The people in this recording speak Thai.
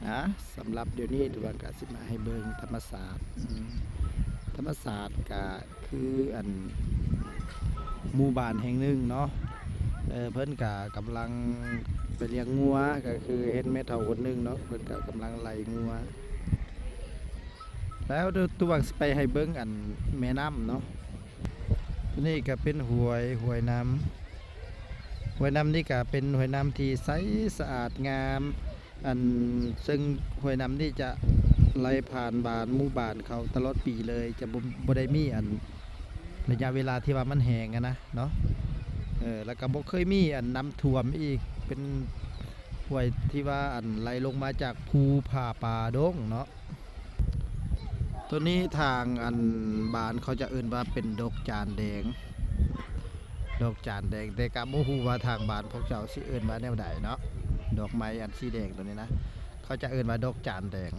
นะสำหรับเดี๋ยวนี้ตัวกสิมาให้เบิงธรรมศาสตร์ธรรมศาสตร์ก็คืออันหมู่บ้านแห่งหนึ่งเนาะเพิ่นก็กำลังไปเลี้ยงงัวก็คือเห็นแม่เฒ่าคนหนึงเนาะเพิ่นก็กำลังไล่งัวแล้วตัวสิไปให้เบิ่งอันแม่น้ำเนาะตัวนี้ก็เป็นห้วยน้ำห้วยน้ำนี่ก็เป็นห้วยน้ำที่ใสสะอาดงามอันซึ่งห้วยน้ำนี่จะไหลผ่านบ้านหมู่บ้านเขาตลอดปีเลยจะบ่ได้มีอันระยะเวลาที่ว่ามันแห้งอะนะเนาะแล้วก็บ่เคยมีอันน้ำท่วมอีกเป็นห้วยที่ว่าอันไหลลงมาจากภูผาป่าดงเนาะตัวนี้ทางอันบ้านเขาจะเอิ้นว่าเป็นดอกจานแดงดอกจานแดงแต่ก็บ่ฮู้ว่าทางบ้านพวกเจ้าสิเอิ้นว่าแนวใดเนาะดอกไม้อันสีแดงตัวนี้นะเขาจะเอิ้นว่าดอกจานแดง